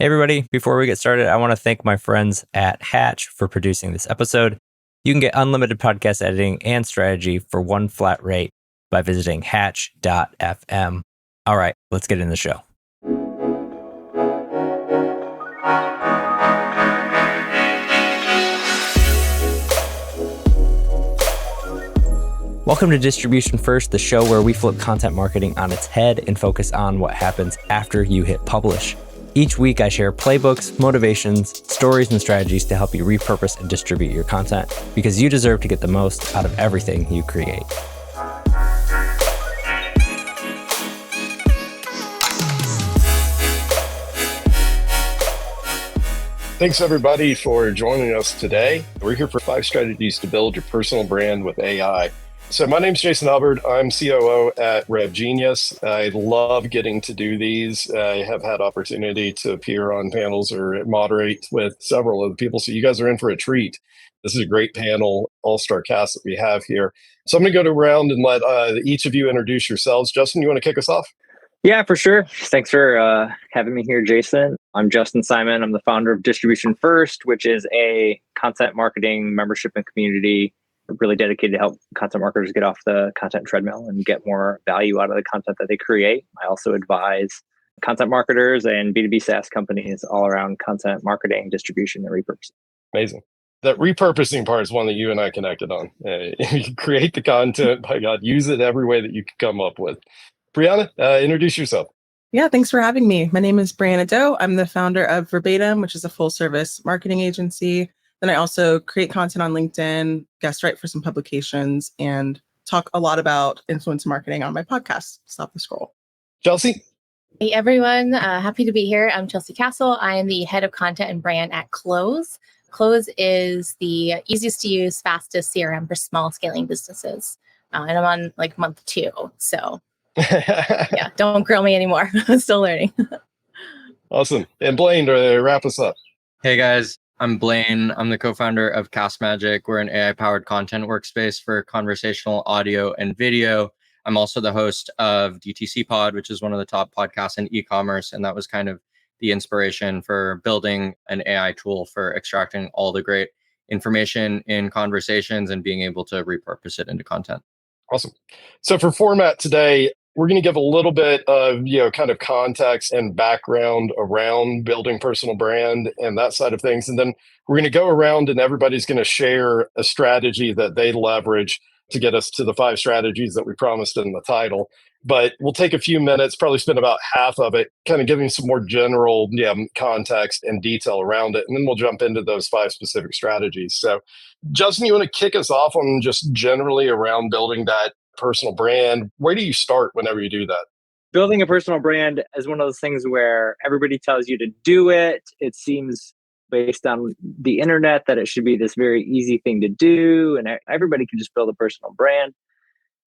Hey, everybody. Before we get started, I want to thank my friends at Hatch for producing this episode. You can get unlimited podcast editing and strategy for one flat rate by visiting hatch.fm. All right, let's get into the show. Welcome to Distribution First, the show where we flip content marketing on its head and focus on what happens after you hit publish. Each week, I share playbooks, motivations, stories, and strategies to help you repurpose and distribute your content because you deserve to get the most out of everything you create. Thanks, everybody, for joining us today. We're here for 5 strategies to build your personal brand with AI. So my name's Jason Hubbard. I'm COO at RevGenius. I love getting to do these. I have had opportunity to appear on panels or moderate with several of the people. So you guys are in for a treat. This is a great panel, all-star cast that we have here. So I'm going to go around and let each of you introduce yourselves. Justin, you want to kick us off? Yeah, for sure. Thanks for having me here, Jason. I'm Justin Simon. I'm the founder of Distribution First, which is a content marketing membership and community really dedicated to help content marketers get off the content treadmill and get more value out of the content that they create. I also advise content marketers and B2B SaaS companies all around content marketing, distribution, and repurposing. Amazing. That repurposing part is one that you and I connected on. You create the content, by God, use it every way that you can come up with. Brianna, introduce yourself. Yeah, thanks for having me. My name is Brianna Doe. I'm the founder of Verbatim, which is a full-service marketing agency. Then I also create content on LinkedIn, guest write for some publications, and talk a lot about influence marketing on my podcast, Stop the Scroll. Chelsea? Hey, everyone. Happy to be here. I'm Chelsea Castle. I am the head of content and brand at Close. Close is the easiest to use, fastest CRM for small scaling businesses. And I'm on month 2. So yeah, don't grill me anymore. I'm still learning. Awesome. And Blaine, to wrap us up. Hey guys, I'm Blaine. I'm the co-founder of Cast Magic. We're an AI-powered content workspace for conversational audio and video. I'm also the host of DTC Pod, which is one of the top podcasts in e-commerce. And that was kind of the inspiration for building an AI tool for extracting all the great information in conversations and being able to repurpose it into content. Awesome. So for format today, we're going to give a little bit of, kind of context and background around building personal brand and that side of things. And then we're going to go around and everybody's going to share a strategy that they leverage to get us to the 5 strategies that we promised in the title. But we'll take a few minutes, probably spend about half of it, kind of giving some more general context and detail around it. And then we'll jump into those 5 specific strategies. So Justin, you want to kick us off on just generally around building that personal brand? Where do you start whenever you do that? Building a personal brand is one of those things where everybody tells you to do it. It seems based on the internet that it should be this very easy thing to do, and everybody can just build a personal brand.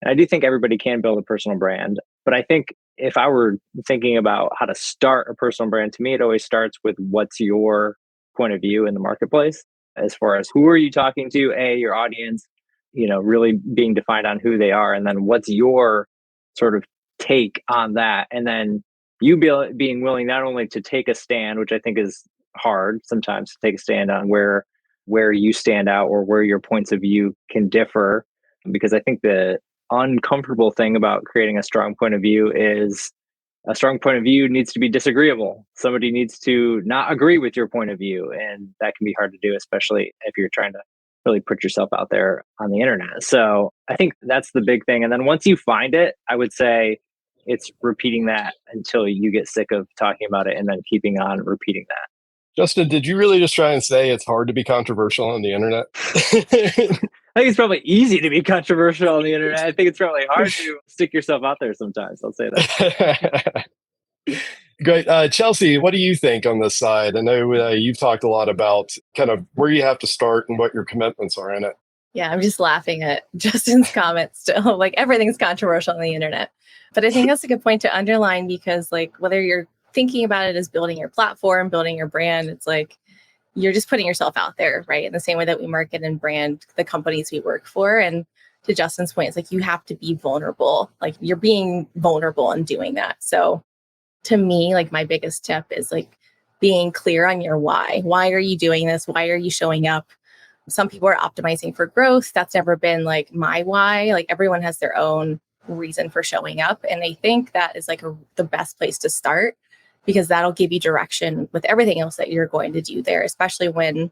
And I do think everybody can build a personal brand. But I think if I were thinking about how to start a personal brand, to me, it always starts with what's your point of view in the marketplace as far as who are you talking to, your audience, really being defined on who they are. And then what's your sort of take on that? And then you being willing not only to take a stand, which I think is hard sometimes to take a stand on where you stand out or where your points of view can differ. Because I think the uncomfortable thing about creating a strong point of view is a strong point of view needs to be disagreeable. Somebody needs to not agree with your point of view. And that can be hard to do, especially if you're trying to really put yourself out there on the internet. So I think that's the big thing. And then once you find it, I would say it's repeating that until you get sick of talking about it and then keeping on repeating that. Justin, did you really just try and say it's hard to be controversial on the internet? I think it's probably easy to be controversial on the internet. I think it's probably hard to stick yourself out there sometimes. I'll say that. Great. Chelsea, what do you think on this side? I know you've talked a lot about kind of where you have to start and what your commitments are in it. Yeah, I'm just laughing at Justin's comments still. Everything's controversial on the internet. But I think that's a good point to underline because whether you're thinking about it as building your platform, building your brand, it's you're just putting yourself out there, right? In the same way that we market and brand the companies we work for. And to Justin's point, it's you have to be vulnerable. You're being vulnerable and doing that. So to me, my biggest tip is being clear on your why. Why are you doing this? Why are you showing up? Some people are optimizing for growth. That's never been like my why. Like everyone has their own reason for showing up. And I think that is like the best place to start, because that'll give you direction with everything else that you're going to do there, especially when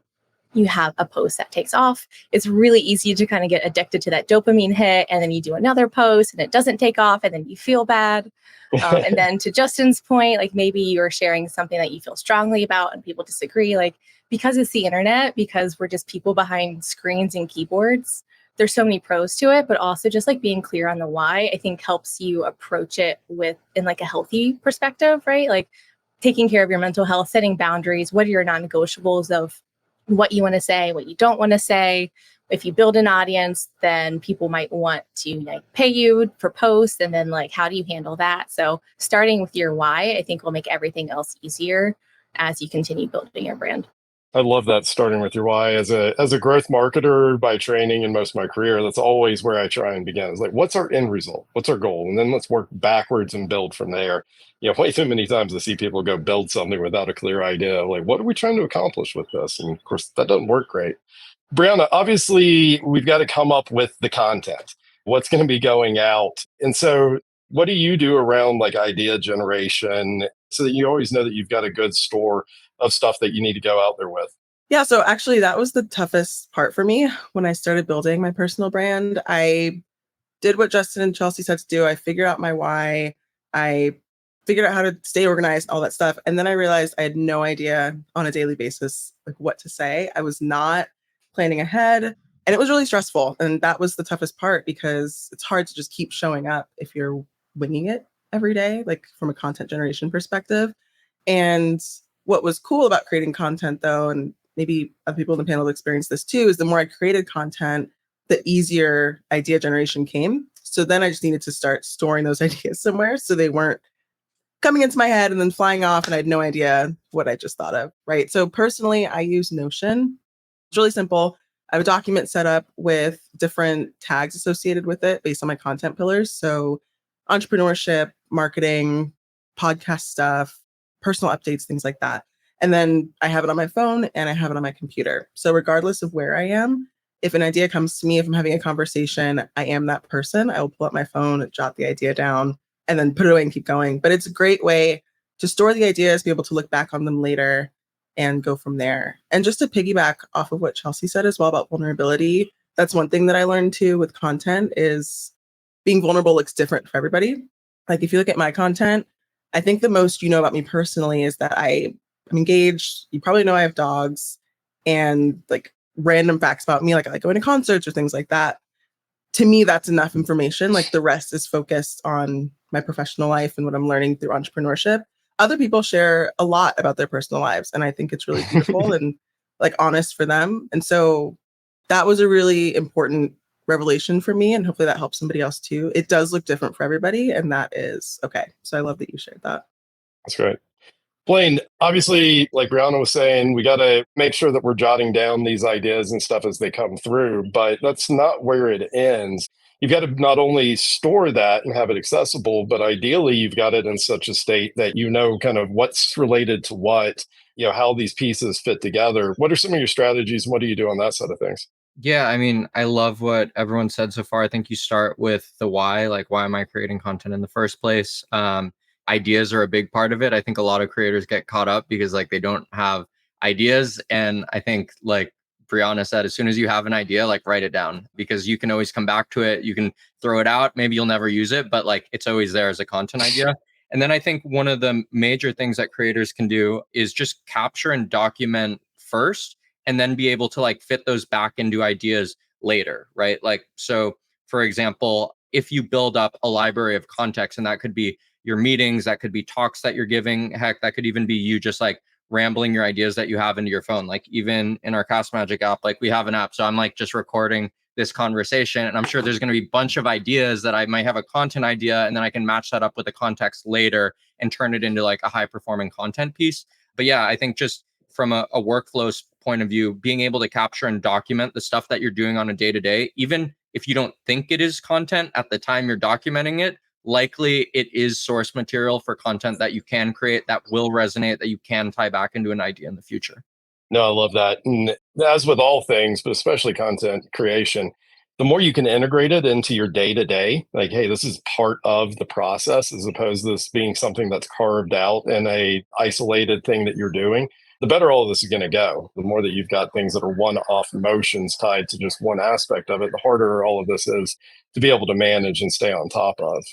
you have a post that takes off. It's really easy to kind of get addicted to that dopamine hit, and then you do another post and it doesn't take off, and then you feel bad. And then to Justin's point, like maybe you're sharing something that you feel strongly about and people disagree, like because it's the internet, because we're just people behind screens and keyboards, there's so many pros to it, but also just like being clear on the why, I think helps you approach it in like a healthy perspective, right? Like taking care of your mental health, setting boundaries, what are your non-negotiables of what you want to say, what you don't want to say. If you build an audience, then people might want to like pay you for posts, and then like how do you handle that? So starting with your why, I think will make everything else easier as you continue building your brand. I love that, starting with your why. As a growth marketer by training and most of my career, that's always where I try and begin. It's like, what's our end result? What's our goal? And then let's work backwards and build from there. Way too many times I see people go build something without a clear idea. Like, what are we trying to accomplish with this? And of course, that doesn't work great. Brianna, obviously, we've got to come up with the content. What's going to be going out? And so, what do you do around like idea generation so that you always know that you've got a good store of stuff that you need to go out there with? Yeah, so actually that was the toughest part for me when I started building my personal brand. I did what Justin and Chelsea said to do. I figured out my why. I figured out how to stay organized, all that stuff. And then I realized I had no idea on a daily basis like what to say. I was not planning ahead, and it was really stressful. And that was the toughest part, because it's hard to just keep showing up if you're winging it every day, like from a content generation perspective. And what was cool about creating content, though, and maybe other people in the panel experience this too, is the more I created content, the easier idea generation came. So then I just needed to start storing those ideas somewhere so they weren't coming into my head and then flying off and I had no idea what I just thought of, right? So personally, I use Notion. It's really simple. I have a document set up with different tags associated with it based on my content pillars. So entrepreneurship, marketing, podcast stuff, personal updates, things like that. And then I have it on my phone and I have it on my computer. So regardless of where I am, if an idea comes to me, if I'm having a conversation, I am that person. I will pull up my phone, jot the idea down, and then put it away and keep going. But it's a great way to store the ideas, be able to look back on them later and go from there. And just to piggyback off of what Chelsea said as well about vulnerability, that's one thing that I learned too with content is being vulnerable looks different for everybody. Like if you look at my content, I think the most you know about me personally is that I'm engaged. You probably know I have dogs, and like random facts about me, like I like going to concerts or things like that. To me, that's enough information. Like the rest is focused on my professional life and what I'm learning through entrepreneurship. Other people share a lot about their personal lives, and I think it's really beautiful and like honest for them. And so that was a really important revelation for me, and hopefully that helps somebody else too. It does look different for everybody, and that is okay. So I love that you shared that. That's great. Blaine, obviously, like Brianna was saying, we got to make sure that we're jotting down these ideas and stuff as they come through, but that's not where it ends. You've got to not only store that and have it accessible, but ideally you've got it in such a state that you know kind of what's related to what, how these pieces fit together. What are some of your strategies? What do you do on that side of things? Yeah, I mean, I love what everyone said so far. I think you start with the why, like why am I creating content in the first place? Ideas are a big part of it. I think a lot of creators get caught up because like they don't have ideas. And I think like Brianna said, as soon as you have an idea, like write it down, because you can always come back to it. You can throw it out. Maybe you'll never use it, but like it's always there as a content idea. And then I think one of the major things that creators can do is just capture and document first, and then be able to like fit those back into ideas later, right? Like, so for example, if you build up a library of context, and that could be your meetings, that could be talks that you're giving, heck, that could even be you just like rambling your ideas that you have into your phone. Like even in our Cast Magic app, like we have an app. So I'm like just recording this conversation, and I'm sure there's going to be a bunch of ideas that I might have a content idea, and then I can match that up with the context later and turn it into like a high performing content piece. But yeah, I think just from a workflow point of view, being able to capture and document the stuff that you're doing on a day-to-day, even if you don't think it is content at the time you're documenting it, likely it is source material for content that you can create that will resonate, that you can tie back into an idea in the future. No, I love that. And as with all things, but especially content creation, the more you can integrate it into your day to day, like, hey, this is part of the process as opposed to this being something that's carved out in a isolated thing that you're doing, the better all of this is going to go. The more that you've got things that are one-off motions tied to just one aspect of it, the harder all of this is to be able to manage and stay on top of.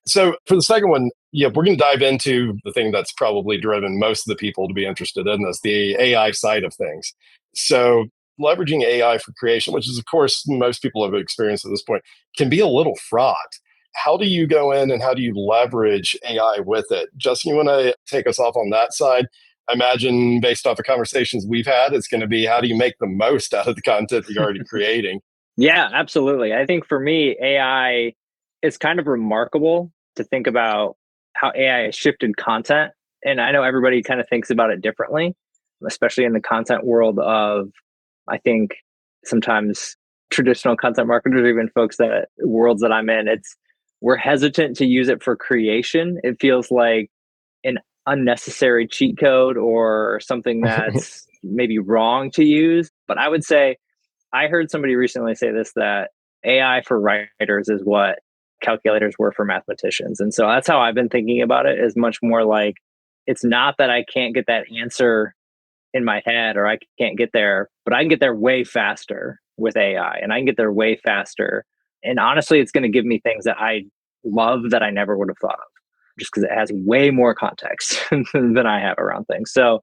So for the second one, yeah, we're going to dive into the thing that's probably driven most of the people to be interested in this, the AI side of things. So leveraging AI for creation, which is, of course, most people have experienced at this point, can be a little fraught. How do you go in and how do you leverage AI with it? Justin, you want to take us off on that side? I imagine based off the conversations we've had, it's going to be how do you make the most out of the content that you're already creating? Yeah, absolutely. I think for me, AI is kind of remarkable to think about how AI has shifted content. And I know everybody kind of thinks about it differently, especially in the content world of, I think sometimes traditional content marketers, or even folks that worlds that I'm in, we're hesitant to use it for creation. It feels like an unnecessary cheat code or something that's maybe wrong to use. But I would say, I heard somebody recently say this, that AI for writers is what calculators were for mathematicians. And so that's how I've been thinking about it, is much more like, it's not that I can't get that answer in my head or I can't get there, but I can get there way faster with AI, and I can get there way faster. And honestly, it's going to give me things that I love that I never would have thought of, just because it has way more context than I have around things. So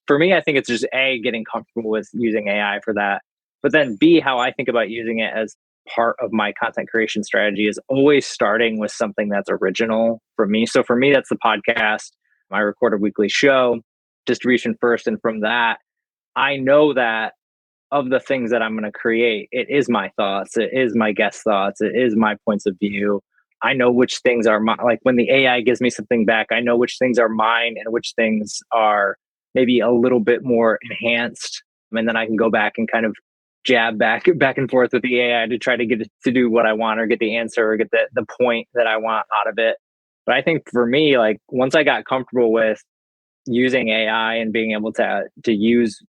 for me, I think it's just A, getting comfortable with using AI for that. But then B, how I think about using it as part of my content creation strategy is always starting with something that's original for me. So for me, that's the podcast. I record a weekly show, distribution first. And from that, I know that of the things that I'm going to create, it is my thoughts, it is my guest thoughts, it is my points of view. I know which things are like when the AI gives me something back, I know which things are mine and which things are maybe a little bit more enhanced. And then I can go back and kind of jab back and forth with the AI to try to get it to do what I want, or get the answer, or get the point that I want out of it. But I think for me, like once I got comfortable with using AI and being able to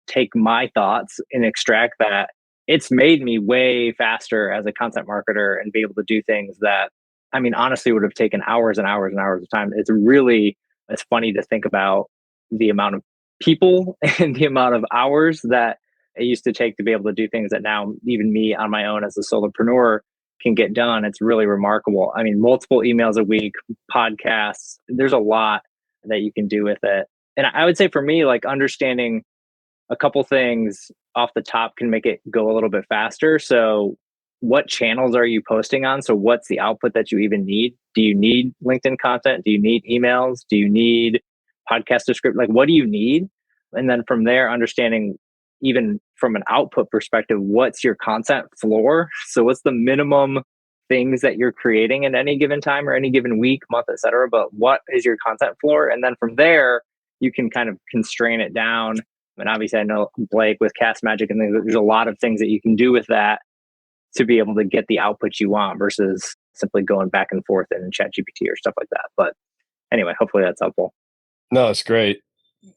take my thoughts and extract that, it's made me way faster as a content marketer and be able to do things that, I mean, honestly would have taken hours and hours and hours of time. It's funny to think about the amount of people and the amount of hours that it used to take to be able to do things that now even me on my own as a solopreneur can get done. It's really remarkable. I mean, multiple emails a week, podcasts, there's a lot that you can do with it. And I would say for me, like understanding a couple things off the top can make it go a little bit faster. So what channels are you posting on? So what's the output that you even need? Do you need LinkedIn content? Do you need emails? Do you need podcast description? Like, what do you need? And then from there, understanding even from an output perspective, what's your content floor? So what's the minimum things that you're creating at any given time or any given week, month, et cetera? But what is your content floor? And then from there, you can kind of constrain it down. And obviously I know Blake with Cast Magic and things, there's a lot of things that you can do with that to be able to get the output you want versus simply going back and forth in ChatGPT or stuff like that. But anyway, hopefully that's helpful. No, it's great.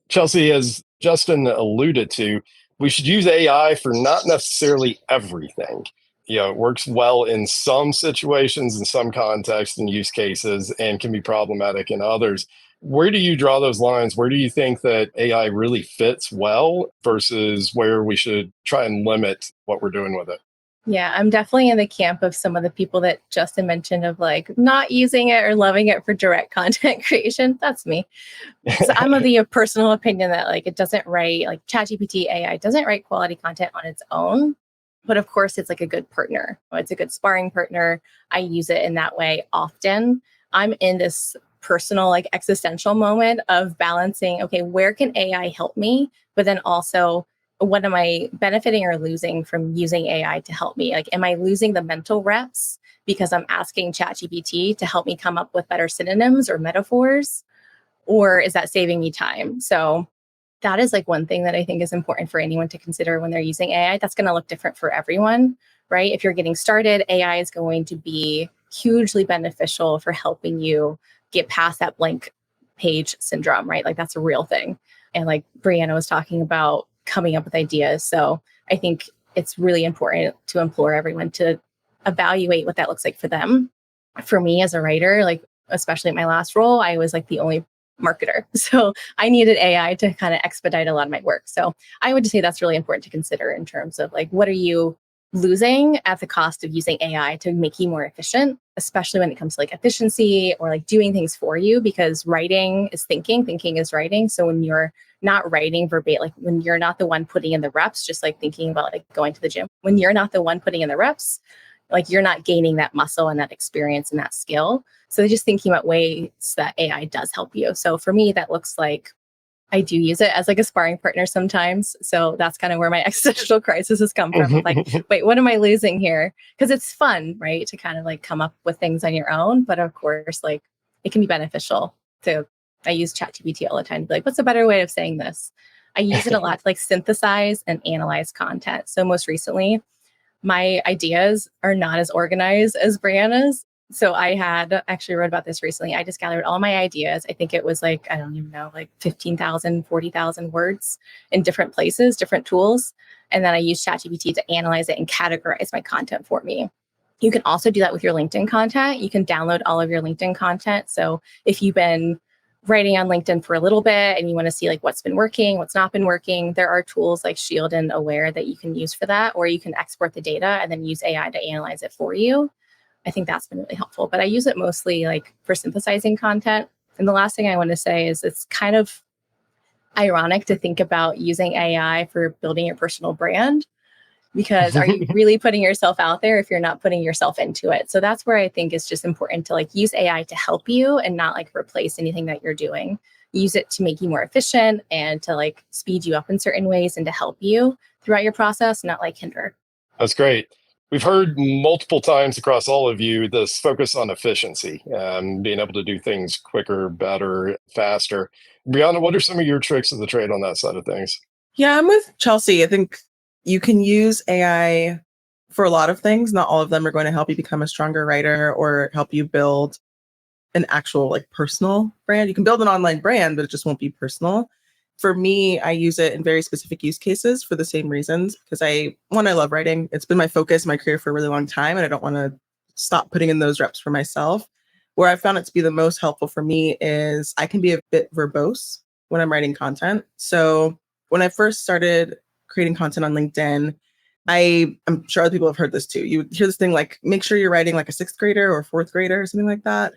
Chelsea, as Justin alluded to, we should use AI for not necessarily everything. It works well in some situations, in some contexts and use cases, and can be problematic in others. Where do you draw those lines? Where do you think that AI really fits well versus where we should try and limit what we're doing with it? Yeah, I'm definitely in the camp of some of the people that Justin mentioned of like not using it or loving it for direct content creation. That's me. So I'm of the personal opinion that like it doesn't write, like ChatGPT AI doesn't write quality content on its own. But of course, it's like a good partner. It's a good sparring partner. I use it in that way often. I'm in this personal, like existential moment of balancing, okay, where can AI help me? But then also, what am I benefiting or losing from using AI to help me? Like, am I losing the mental reps because I'm asking ChatGPT to help me come up with better synonyms or metaphors? Or is that saving me time? So that is like one thing that I think is important for anyone to consider when they're using AI. That's going to look different for everyone, right? If you're getting started, AI is going to be hugely beneficial for helping you get past that blank page syndrome, right? Like that's a real thing. And like Brianna was talking about coming up with ideas. So I think it's really important to implore everyone to evaluate what that looks like for them. For me as a writer, like especially in my last role, I was like the only marketer. So I needed AI to kind of expedite a lot of my work. So I would say that's really important to consider in terms of like, what are you losing at the cost of using AI to make you more efficient, especially when it comes to like efficiency or like doing things for you, because writing is thinking, thinking is writing. So when you're not writing verbatim, like when you're not the one putting in the reps, just like thinking about like going to the gym, when you're not the one putting in the reps, like you're not gaining that muscle and that experience and that skill. So just thinking about ways that AI does help you. So for me, that looks like I do use it as like a sparring partner sometimes. So that's kind of where my existential crisis has come from. Like, wait, what am I losing here? Because it's fun, right? To kind of like come up with things on your own. But of course, like it can be beneficial to, I use ChatGPT all the time to be like, what's a better way of saying this? I use it a lot to like synthesize and analyze content. So most recently, my ideas are not as organized as Brianna's. So I had actually wrote about this recently. I just gathered all my ideas. I think it was like, I don't even know, like 15,000, 40,000 words in different places, different tools. And then I used ChatGPT to analyze it and categorize my content for me. You can also do that with your LinkedIn content. You can download all of your LinkedIn content. So if you've been writing on LinkedIn for a little bit and you want to see like what's been working, what's not been working, there are tools like Shield and Aware that you can use for that, or you can export the data and then use AI to analyze it for you. I think that's been really helpful, but I use it mostly like for synthesizing content. And the last thing I want to say is it's kind of ironic to think about using AI for building your personal brand, because are you really putting yourself out there if you're not putting yourself into it? So that's where I think it's just important to like use AI to help you and not like replace anything that you're doing. Use it to make you more efficient and to like speed you up in certain ways and to help you throughout your process, not like hinder. That's great. We've heard multiple times across all of you this focus on efficiency, being able to do things quicker, better, faster. Brianna, what are some of your tricks of the trade on that side of things? Yeah, I'm with Chelsea. I think you can use AI for a lot of things. Not all of them are going to help you become a stronger writer or help you build an actual like personal brand. You can build an online brand, but it just won't be personal. For me, I use it in very specific use cases for the same reasons, because I love writing. It's been my focus, my career for a really long time, and I don't want to stop putting in those reps for myself. Where I found it to be the most helpful for me is I can be a bit verbose when I'm writing content. So when I first started creating content on LinkedIn, I'm sure other people have heard this too. You hear this thing like, make sure you're writing like a sixth grader or fourth grader or something like that.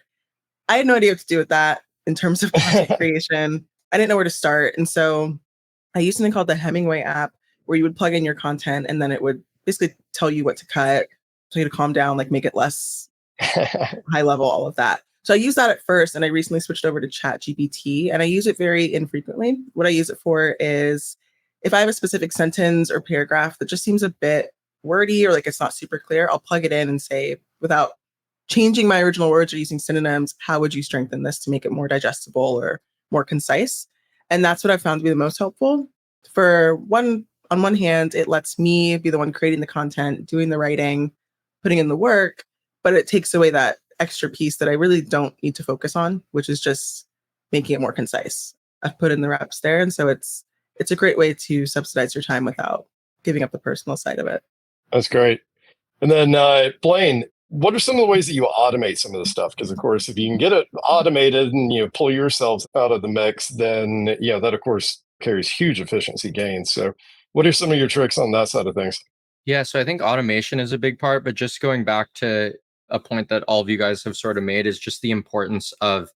I had no idea what to do with that in terms of content creation. I didn't know where to start. And so I used something called the Hemingway app, where you would plug in your content and then it would basically tell you what to cut, tell you to calm down, like make it less high level, all of that. So I used that at first, and I recently switched over to ChatGPT, and I use it very infrequently. What I use it for is if I have a specific sentence or paragraph that just seems a bit wordy or like it's not super clear, I'll plug it in and say, without changing my original words or using synonyms, how would you strengthen this to make it more digestible or more concise? And that's what I found to be the most helpful. On one hand, it lets me be the one creating the content, doing the writing, putting in the work, but it takes away that extra piece that I really don't need to focus on, which is just making it more concise. I've put in the reps there. And so it's a great way to subsidize your time without giving up the personal side of it. That's great. And then Blaine, what are some of the ways that you automate some of this stuff? Because of course, if you can get it automated and pull yourselves out of the mix, then that of course carries huge efficiency gains. So what are some of your tricks on that side of things? Yeah, so I think automation is a big part, but just going back to a point that all of you guys have sort of made is just the importance of,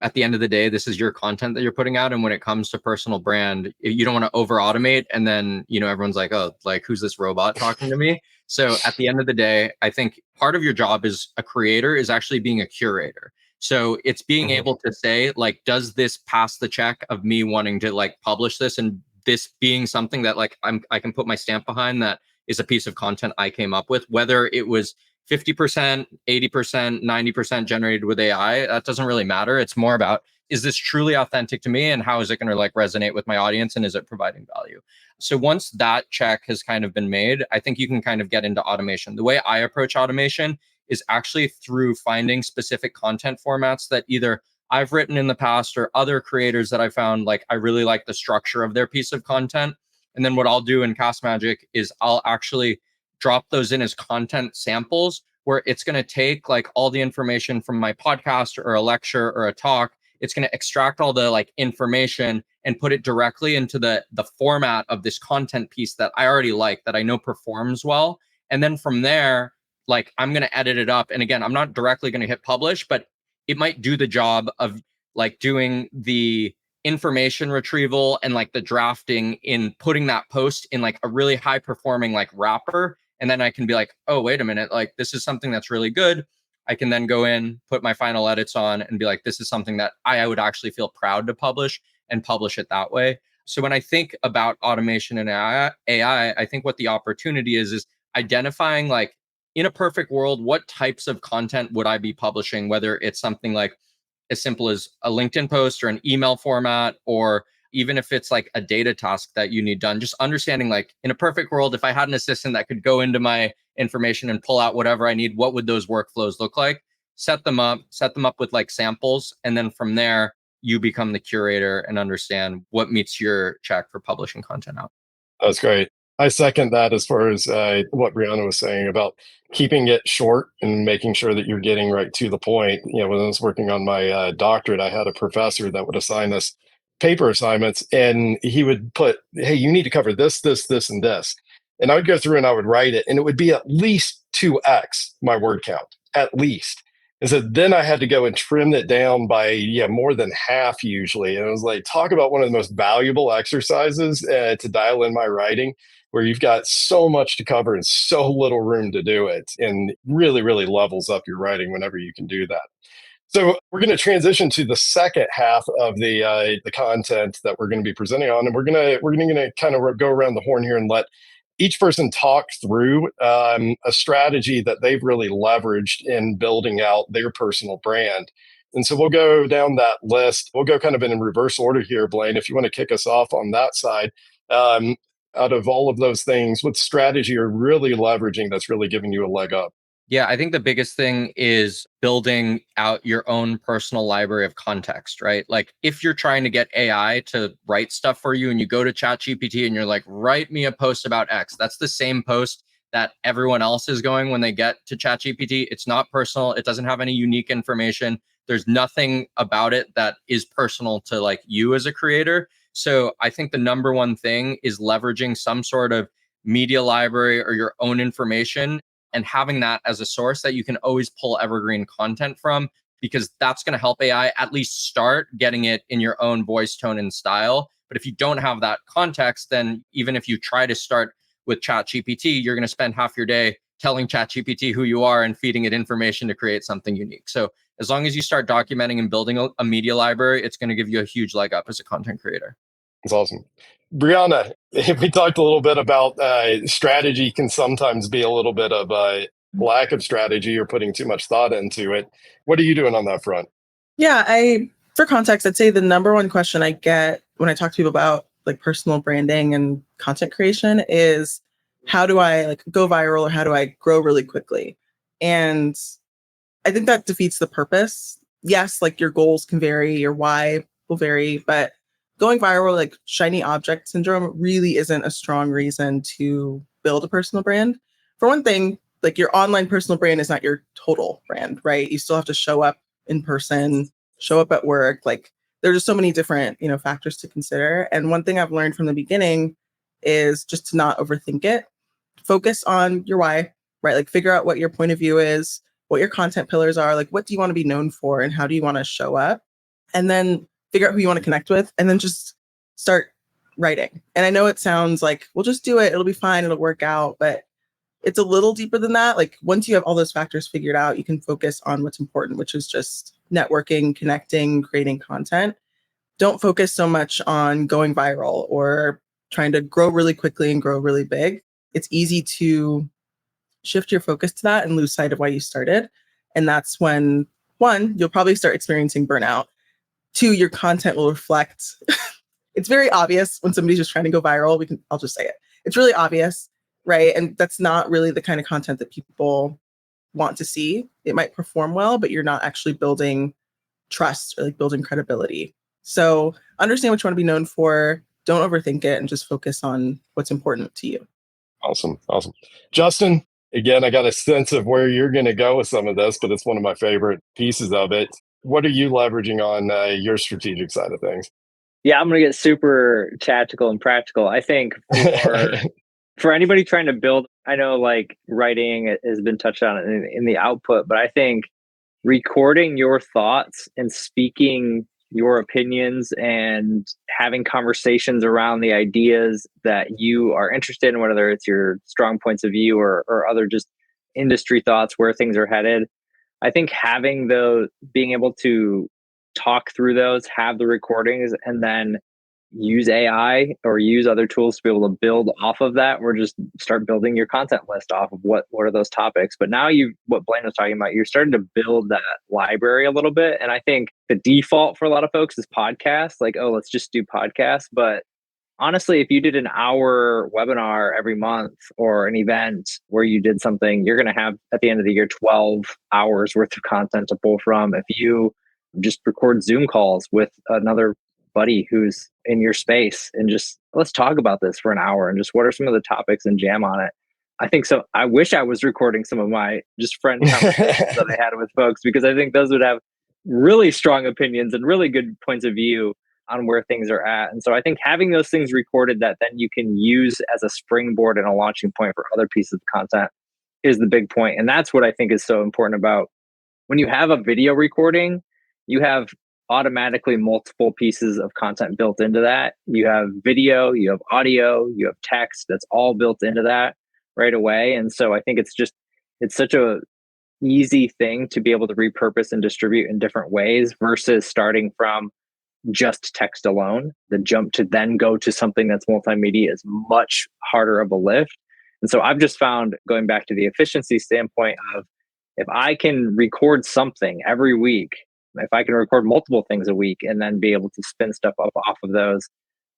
at the end of the day, this is your content that you're putting out. And when it comes to personal brand, you don't want to over automate. And then, everyone's like, oh, like, who's this robot talking to me? So at the end of the day, I think part of your job as a creator is actually being a curator. So it's being able to say, like, does this pass the check of me wanting to like publish this, and this being something that like I can put my stamp behind, that is a piece of content I came up with, whether it was 50%, 80%, 90% generated with AI, that doesn't really matter. It's more about, is this truly authentic to me, and how is it going to like resonate with my audience, and is it providing value? So once that check has kind of been made, I think you can kind of get into automation. The way I approach automation is actually through finding specific content formats that either I've written in the past or other creators that I found like I really like the structure of their piece of content. And then what I'll do in Cast Magic is I'll actually drop those in as content samples where it's going to take like all the information from my podcast or a lecture or a talk. It's going to extract all the like information and put it directly into the format of this content piece that I already like, that I know performs well. And then from there, like I'm going to edit it up. And again, I'm not directly going to hit publish, but it might do the job of like doing the information retrieval and like the drafting in putting that post in like a really high performing like wrapper. And then I can be like, oh, wait a minute, like this is something that's really good. I can then go in, put my final edits on and be like, this is something that I would actually feel proud to publish and publish it that way. So when I think about automation and AI, I think what the opportunity is identifying like in a perfect world, what types of content would I be publishing, whether it's something like as simple as a LinkedIn post or an email format, or even if it's like a data task that you need done, just understanding like in a perfect world, if I had an assistant that could go into my information and pull out whatever I need, what would those workflows look like? Set them up with like samples. And then from there, you become the curator and understand what meets your check for publishing content out. That's great. I second that as far as what Brianna was saying about keeping it short and making sure that you're getting right to the point. You know, when I was working on my doctorate, I had a professor that would assign us paper assignments, and he would put, hey, you need to cover this, this, this, and this. And I would go through and I would write it, and it would be at least 2x my word count, at least. And so then I had to go and trim it down by more than half usually. And it was like, talk about one of the most valuable exercises to dial in my writing, where you've got so much to cover and so little room to do it, and really, really levels up your writing whenever you can do that. So we're going to transition to the second half of the content that we're going to be presenting on, and we're going to kind of go around the horn here and let each person talk through a strategy that they've really leveraged in building out their personal brand. And so we'll go down that list. We'll go kind of in reverse order here, Blaine, if you want to kick us off on that side. Out of all of those things, what strategy you're really leveraging that's really giving you a leg up? Yeah, I think the biggest thing is building out your own personal library of context, right? Like if you're trying to get AI to write stuff for you and you go to ChatGPT and you're like, write me a post about X, that's the same post that everyone else is going when they get to ChatGPT. It's not personal. It doesn't have any unique information. There's nothing about it that is personal to like you as a creator. So I think the number one thing is leveraging some sort of media library or your own information and having that as a source that you can always pull evergreen content from, because that's going to help AI at least start getting it in your own voice, tone, and style. But if you don't have that context, then even if you try to start with ChatGPT, you're going to spend half your day telling ChatGPT who you are and feeding it information to create something unique. So as long as you start documenting and building a media library, it's going to give you a huge leg up as a content creator. That's awesome. Brianna, we talked a little bit about strategy can sometimes be a little bit of a lack of strategy or putting too much thought into it. What are you doing on that front? Yeah, for context, I'd say the number one question I get when I talk to people about like personal branding and content creation is, how do I like go viral, or how do I grow really quickly? And I think that defeats the purpose. Yes, like your goals can vary, your why will vary, but going viral, like shiny object syndrome, really isn't a strong reason to build a personal brand. For one thing, like your online personal brand is not your total brand, right? You still have to show up in person, show up at work. Like there's just so many different, factors to consider. And one thing I've learned from the beginning is just to not overthink it. Focus on your why, right? Like figure out what your point of view is, what your content pillars are, like what do you want to be known for and how do you want to show up? And then figure out who you want to connect with, and then just start writing. And I know it sounds like, well, just do it. It'll be fine. It'll work out. But it's a little deeper than that. Like once you have all those factors figured out, you can focus on what's important, which is just networking, connecting, creating content. Don't focus so much on going viral or trying to grow really quickly and grow really big. It's easy to shift your focus to that and lose sight of why you started. And that's when, one, you'll probably start experiencing burnout. Two, your content will reflect. It's very obvious when somebody's just trying to go viral. I'll just say it. It's really obvious, right? And that's not really the kind of content that people want to see. It might perform well, but you're not actually building trust or like building credibility. So understand what you want to be known for. Don't overthink it and just focus on what's important to you. Awesome. Justin, again, I got a sense of where you're going to go with some of this, but it's one of my favorite pieces of it. What are you leveraging on your strategic side of things? Yeah, I'm going to get super tactical and practical. I think for anybody trying to build, I know like writing has been touched on in the output, but I think recording your thoughts and speaking your opinions and having conversations around the ideas that you are interested in, whether it's your strong points of view or other just industry thoughts, where things are headed. I think having being able to talk through those, have the recordings, and then use AI or use other tools to be able to build off of that, or just start building your content list off of what are those topics. But now what Blaine was talking about, you're starting to build that library a little bit. And I think the default for a lot of folks is podcasts, like, oh, let's just do podcasts. But honestly, if you did an hour webinar every month or an event where you did something, you're going to have at the end of the year 12 hours worth of content to pull from. If you just record Zoom calls with another buddy who's in your space and just let's talk about this for an hour and just what are some of the topics and jam on it. I think so. I wish I was recording some of my just friend conversations that I had with folks, because I think those would have really strong opinions and really good points of view on where things are at. And so I think having those things recorded that then you can use as a springboard and a launching point for other pieces of content is the big point. And that's what I think is so important about when you have a video recording, you have automatically multiple pieces of content built into that. You have video, you have audio, you have text, that's all built into that right away. And so I think it's such a easy thing to be able to repurpose and distribute in different ways versus starting from just text alone. The jump to then go to something that's multimedia is much harder of a lift. And so I've just found, going back to the efficiency standpoint of, if I can record something every week, if I can record multiple things a week and then be able to spin stuff up off of those,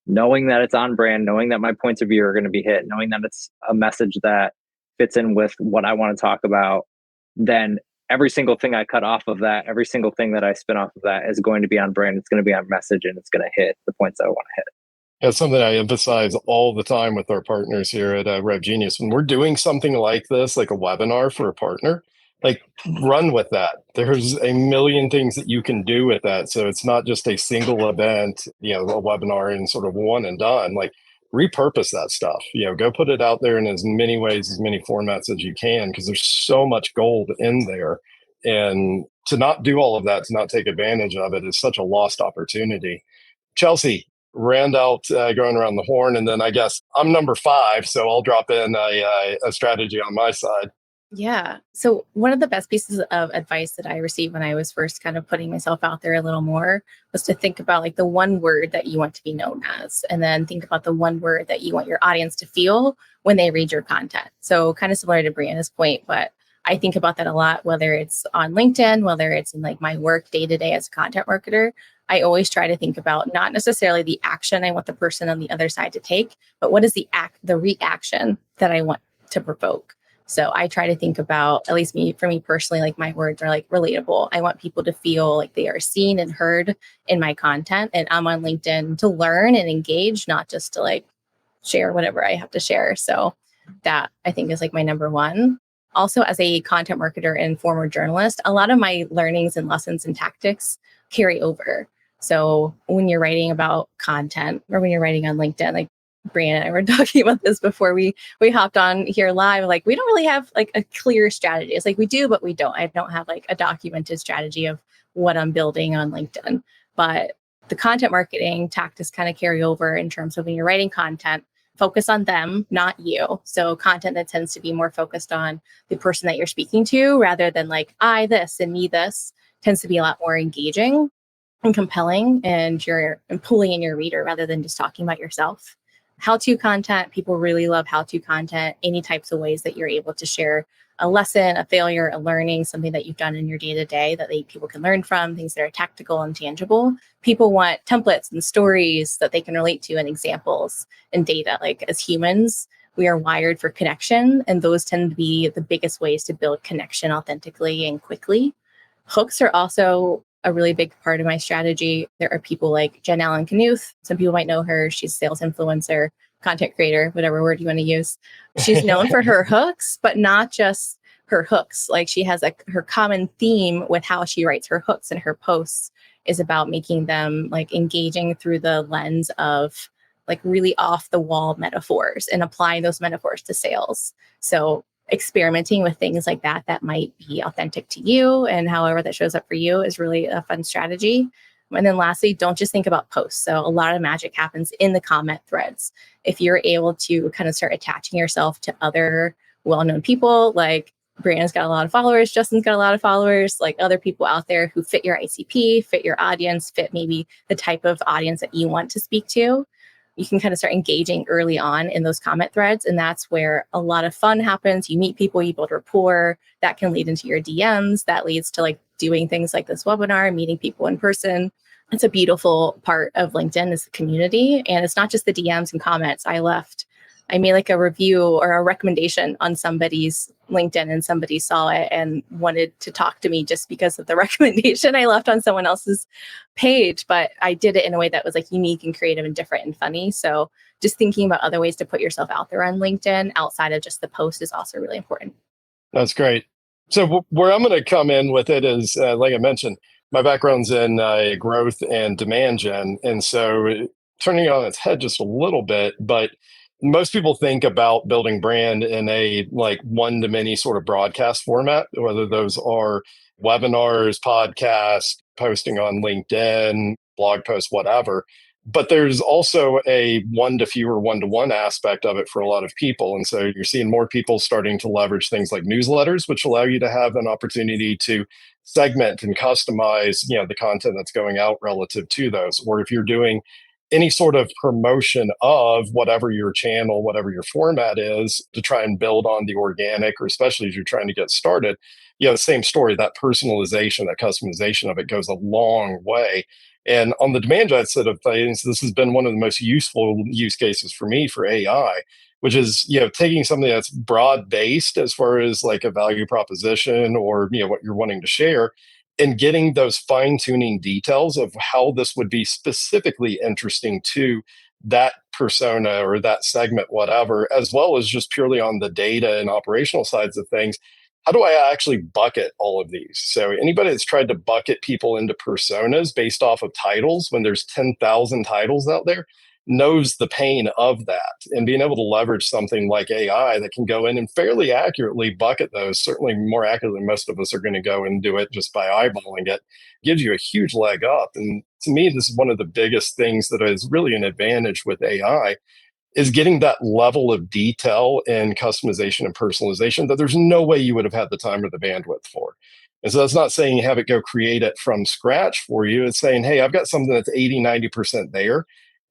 knowing that it's on brand, knowing that my points of view are going to be hit, knowing that it's a message that fits in with what I want to talk about, then every single thing I cut off of that, every single thing that I spin off of that is going to be on brand. It's going to be on message, and it's going to hit the points that I want to hit. It's something I emphasize all the time with our partners here at RevGenius. When we're doing something like this, like a webinar for a partner, like, run with that. There's a million things that you can do with that. So it's not just a single event, a webinar and sort of one and done. Like, repurpose that stuff, go put it out there in as many ways, as many formats as you can, because there's so much gold in there. And to not do all of that, to not take advantage of it, is such a lost opportunity. Chelsea, round out going around the horn. And then I guess I'm number 5, so I'll drop in a strategy on my side. Yeah. So one of the best pieces of advice that I received when I was first kind of putting myself out there a little more was to think about like the one word that you want to be known as, and then think about the one word that you want your audience to feel when they read your content. So kind of similar to Brianna's point, but I think about that a lot, whether it's on LinkedIn, whether it's in like my work day to day as a content marketer. I always try to think about not necessarily the action I want the person on the other side to take, but what is the reaction that I want to provoke. So I try to think about, at least for me personally, like my words are like relatable. I want people to feel like they are seen and heard in my content. And I'm on LinkedIn to learn and engage, not just to like share whatever I have to share. So that I think is like my number one. Also, as a content marketer and former journalist, a lot of my learnings and lessons and tactics carry over. So when you're writing about content or when you're writing on LinkedIn, like Brianna and I were talking about this before we hopped on here live. Like, we don't really have like a clear strategy. It's like we do, but we don't. I don't have like a documented strategy of what I'm building on LinkedIn. But the content marketing tactics kind of carry over in terms of when you're writing content, focus on them, not you. So content that tends to be more focused on the person that you're speaking to rather than like I this and me this tends to be a lot more engaging and compelling, and you're pulling in your reader rather than just talking about yourself. How-to content, people really love how-to content, any types of ways that you're able to share a lesson, a failure, a learning, something that you've done in your day-to-day that people can learn from, things that are tactical and tangible. People want templates and stories that they can relate to and examples and data. Like, as humans, we are wired for connection, and those tend to be the biggest ways to build connection authentically and quickly. Hooks are also a really big part of my strategy. There are people like Jen Allen Knuth. Some people might know her. She's a sales influencer, content creator, whatever word you want to use. She's known for her hooks, but not just her hooks. Like she has her common theme with how she writes her hooks and her posts is about making them like engaging through the lens of like really off the wall metaphors and applying those metaphors to sales. So experimenting with things like that might be authentic to you and however that shows up for you is really a fun strategy. And then lastly, don't just think about posts. So a lot of magic happens in the comment threads. If you're able to kind of start attaching yourself to other well-known people, like Brianna's got a lot of followers, Justin's got a lot of followers, like other people out there who fit your ICP, fit your audience, fit maybe the type of audience that you want to speak to, you can kind of start engaging early on in those comment threads. And that's where a lot of fun happens. You meet people, you build rapport, that can lead into your DMs. That leads to like doing things like this webinar, meeting people in person. It's a beautiful part of LinkedIn is the community. And it's not just the DMs and comments. I made like a review or a recommendation on somebody's LinkedIn and somebody saw it and wanted to talk to me just because of the recommendation I left on someone else's page. But I did it in a way that was like unique and creative and different and funny. So just thinking about other ways to put yourself out there on LinkedIn outside of just the post is also really important. That's great. So where I'm going to come in with it is, like I mentioned, my background's in growth and demand gen. And so turning it on its head just a little bit, but most people think about building brand in a like one-to-many sort of broadcast format, whether those are webinars, podcasts, posting on LinkedIn, blog posts, whatever. But there's also a one-to-fewer, one-to-one aspect of it for a lot of people. And so you're seeing more people starting to leverage things like newsletters, which allow you to have an opportunity to segment and customize, the content that's going out relative to those. Or if you're doing any sort of promotion of whatever your channel, whatever your format is, to try and build on the organic, or especially as you're trying to get started, the same story, that personalization, that customization of it goes a long way. And on the demand gen side of things, this has been one of the most useful use cases for me for AI, which is, taking something that's broad based as far as like a value proposition or, what you're wanting to share, and getting those fine tuning details of how this would be specifically interesting to that persona or that segment, whatever, as well as just purely on the data and operational sides of things. How do I actually bucket all of these? So anybody that's tried to bucket people into personas based off of titles when there's 10,000 titles out there knows the pain of that. And being able to leverage something like AI that can go in and fairly accurately bucket those, certainly more accurately than most of us are going to go and do it just by eyeballing it, gives you a huge leg up. And to me, this is one of the biggest things that is really an advantage with AI, is getting that level of detail and customization and personalization that there's no way you would have had the time or the bandwidth for. And so that's not saying have it go create it from scratch for you. It's saying, hey, I've got something that's 80, 90% there.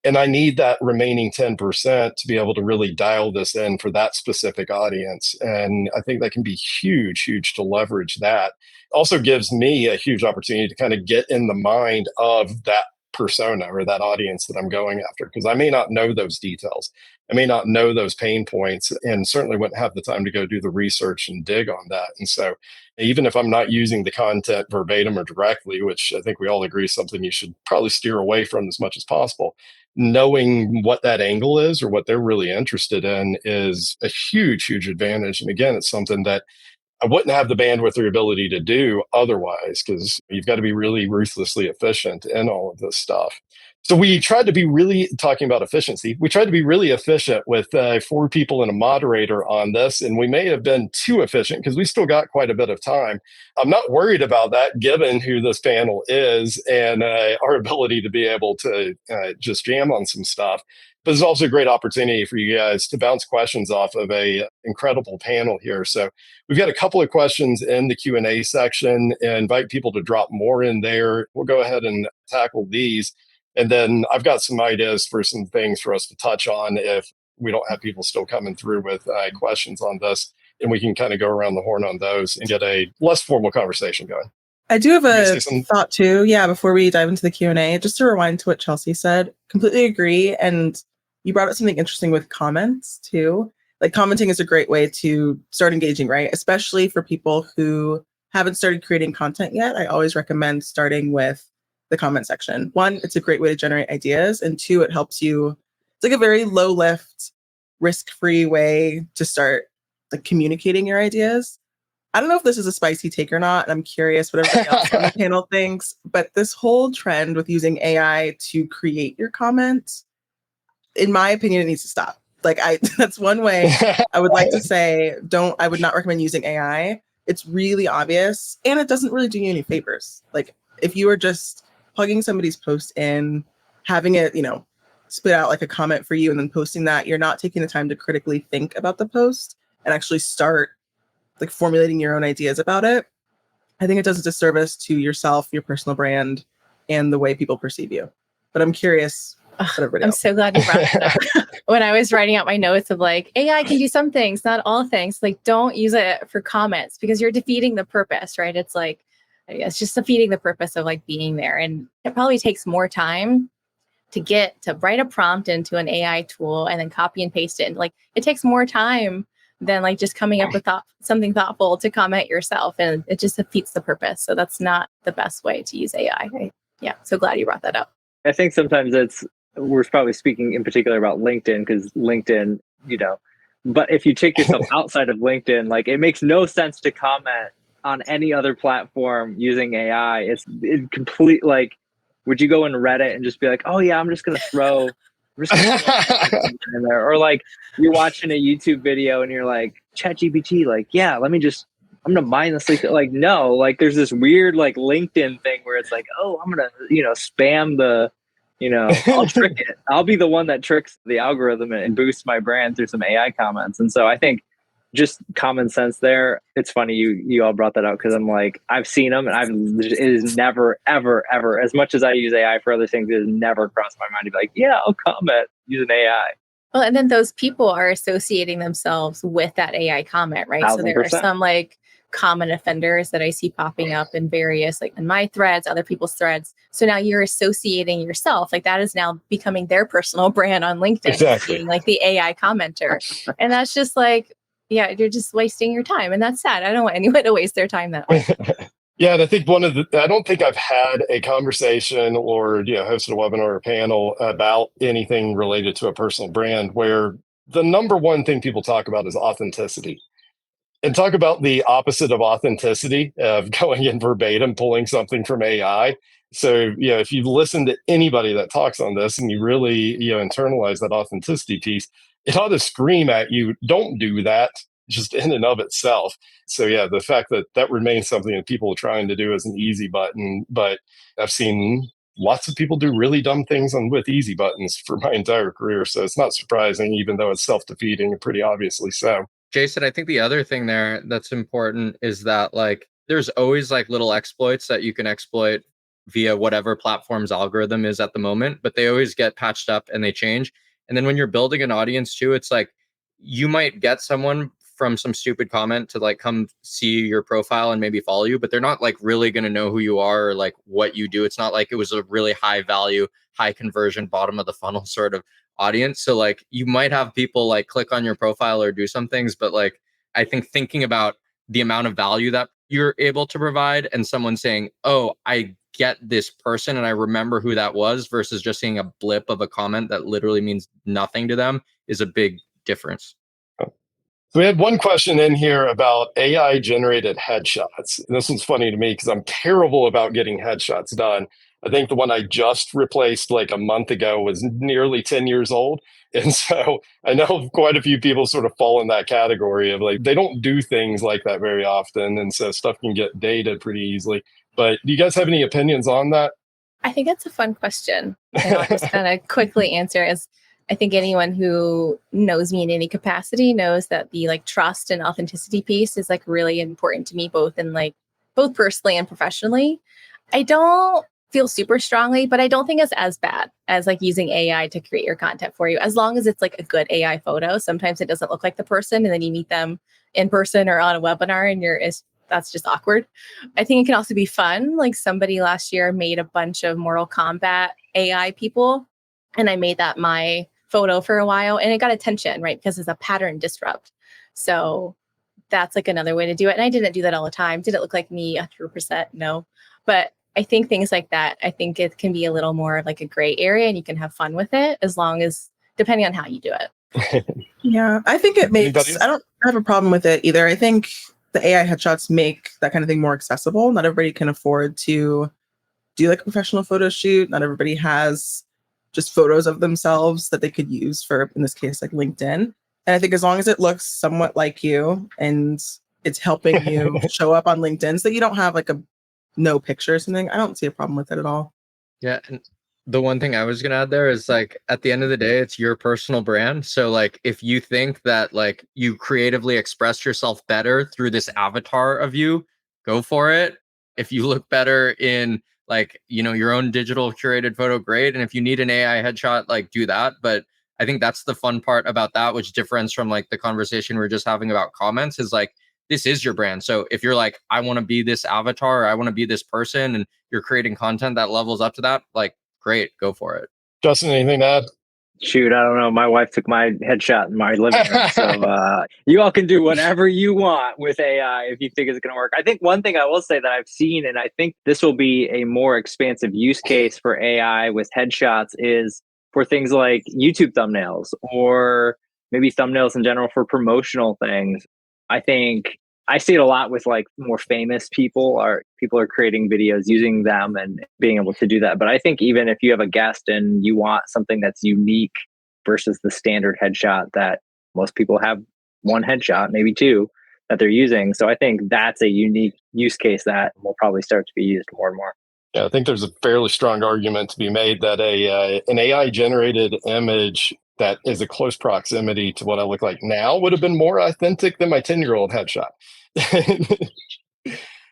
And I need that remaining 10% to be able to really dial this in for that specific audience. And I think that can be huge to leverage that. Also gives me a huge opportunity to kind of get in the mind of that persona or that audience that I'm going after, because I may not know those details. I may not know those pain points, and certainly wouldn't have the time to go do the research and dig on that. And so even if I'm not using the content verbatim or directly, which I think we all agree is something you should probably steer away from as much as possible, knowing what that angle is or what they're really interested in is a huge advantage. And again, it's something that I wouldn't have the bandwidth or ability to do otherwise, because you've got to be really ruthlessly efficient in all of this stuff. So we tried to be really talking about efficiency. We tried to be really efficient with 4 people and a moderator on this, and we may have been too efficient because we still got quite a bit of time. I'm not worried about that given who this panel is and our ability to be able to just jam on some stuff. But it's also a great opportunity for you guys to bounce questions off of a incredible panel here. So we've got a couple of questions in the Q&A section, and invite people to drop more in there. We'll go ahead and tackle these. And then I've got some ideas for some things for us to touch on if we don't have people still coming through with questions on this, and we can kind of go around the horn on those and get a less formal conversation going. I do have a thought too. Yeah, before we dive into the Q&A, just to rewind to what Chelsea said, completely agree. And you brought up something interesting with comments too. like commenting is a great way to start engaging, right? Especially for people who haven't started creating content yet. I always recommend starting with the comment section. One, it's a great way to generate ideas. And two, it helps you, it's like a very low lift, risk-free way to start like communicating your ideas. I don't know if this is a spicy take or not. I'm curious what everybody else on the panel thinks, but this whole trend with using AI to create your comments, in my opinion, it needs to stop. Like that's one way I would like to say, I would not recommend using AI. It's really obvious and it doesn't really do you any favors. Like if you are just plugging somebody's post in, having it, spit out like a comment for you and then posting that, you're not taking the time to critically think about the post and actually start like formulating your own ideas about it. I think it does a disservice to yourself, your personal brand, and the way people perceive you. But I'm curious. I'm so glad you brought that up. When I was writing out my notes of like, AI can do some things, not all things, like don't use it for comments because you're defeating the purpose, right? It's like, it's just defeating the purpose of like being there. And it probably takes more time to write a prompt into an AI tool and then copy and paste it. And like, it takes more time than like just coming up with something thoughtful to comment yourself. And it just defeats the purpose. So that's not the best way to use AI. Yeah. So glad you brought that up. I think sometimes we're probably speaking in particular about LinkedIn because LinkedIn, but if you take yourself outside of LinkedIn, like it makes no sense to comment on any other platform using AI. It's complete, like, would you go in Reddit and just be like, oh yeah, I'm just going to throw in there? Or like you're watching a YouTube video and you're like, ChatGPT, like, yeah, I'm going to mindlessly, like, no, like there's this weird like LinkedIn thing where it's like, oh, I'm going to, spam the, I'll trick it. I'll be the one that tricks the algorithm and boosts my brand through some AI comments. And so I think just common sense there. It's funny you all brought that up because I'm like, I've seen them and it is never, ever, ever, as much as I use AI for other things, it has never crossed my mind to be like, yeah, I'll comment using AI. Well, and then those people are associating themselves with that AI comment, right? 1000%. So there are some like common offenders that I see popping up in various, like in my threads, other people's threads. So now you're associating yourself, like that is now becoming their personal brand on LinkedIn, Exactly. being like the AI commenter. And that's just like, yeah, you're just wasting your time. And that's sad. I don't want anyone to waste their time that way. Yeah, and I think I don't think I've had a conversation or hosted a webinar or a panel about anything related to a personal brand where the number one thing people talk about is authenticity. And talk about the opposite of authenticity, of going in verbatim, pulling something from AI. So, if you listen to anybody that talks on this and you really, internalize that authenticity piece, it ought to scream at you, don't do that just in and of itself. So, yeah, the fact that remains something that people are trying to do as an easy button. But I've seen lots of people do really dumb things with easy buttons for my entire career. So it's not surprising, even though it's self-defeating and pretty obviously so. Jason, I think the other thing there that's important is that like there's always like little exploits that you can exploit via whatever platform's algorithm is at the moment, but they always get patched up and they change. And then when you're building an audience too, it's like you might get someone from some stupid comment to like come see your profile and maybe follow you, but they're not like really going to know who you are or like what you do. It's not like it was a really high value, high conversion, bottom of the funnel sort of audience. So like you might have people like click on your profile or do some things, but like I think thinking about the amount of value that you're able to provide and someone saying, oh, I get this person and I remember who that was versus just seeing a blip of a comment that literally means nothing to them is a big difference. So we had one question in here about AI generated headshots. And this one's funny to me because I'm terrible about getting headshots done. I think the one I just replaced like a month ago was nearly 10 years old. And so I know quite a few people sort of fall in that category of like, they don't do things like that very often. And so stuff can get dated pretty easily. But do you guys have any opinions on that? I think that's a fun question. And I'll just kind of quickly answer as I think anyone who knows me in any capacity knows that the like trust and authenticity piece is like really important to me, both personally and professionally. I don't feel super strongly, but I don't think it's as bad as like using AI to create your content for you, as long as it's like a good AI photo. Sometimes it doesn't look like the person and then you meet them in person or on a webinar and that's just awkward. I think it can also be fun. Like somebody last year made a bunch of Mortal Kombat AI people and I made that my photo for a while, and it got attention, right? Because it's a pattern disrupt. So that's like another way to do it. And I didn't do that all the time. Did it look like me 100%? No. But I think things like that, I think it can be a little more like a gray area, and you can have fun with it as long as, depending on how you do it. Yeah, I think it makes, I don't have a problem with it either. I think the AI headshots make that kind of thing more accessible. Not everybody can afford to do like a professional photo shoot. Not everybody has just photos of themselves that they could use for, in this case, like LinkedIn. And I think as long as it looks somewhat like you and it's helping you show up on LinkedIn so that you don't have like a no picture or something, I don't see a problem with it at all. Yeah. And the one thing I was going to add there is like, at the end of the day, it's your personal brand. So like, if you think that like you creatively express yourself better through this avatar of you, go for it. If you look better in like, you know, your own digital curated photo, great. And if you need an AI headshot, like do that. But I think that's the fun part about that, which differs from like the conversation we we're just having about comments, is like, this is your brand. So if you're like, I want to be this avatar, or I want to be this person, and you're creating content that levels up to that, like, great, go for it. Justin, anything to add? Shoot, I don't know. My wife took my headshot in my living room. So you all can do whatever you want with AI if you think it's going to work. I think one thing I will say that I've seen, and I think this will be a more expansive use case for AI with headshots, is for things like YouTube thumbnails, or maybe thumbnails in general for promotional things. I think I see it a lot with like more famous people, or people are creating videos using them and being able to do that. But I think even if you have a guest and you want something that's unique versus the standard headshot that most people have, one headshot, maybe two, that they're using. So I think that's a unique use case that will probably start to be used more and more. Yeah, I think there's a fairly strong argument to be made that an AI generated image that is a close proximity to what I look like now would have been more authentic than my 10-year-old headshot.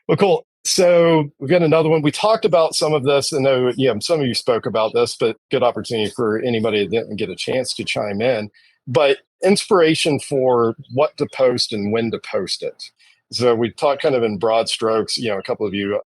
Well, cool. So we've got another one. We talked about some of this. I know, some of you spoke about this, but good opportunity for anybody that didn't get a chance to chime in. But inspiration for what to post and when to post it. So we talked kind of in broad strokes. A couple of you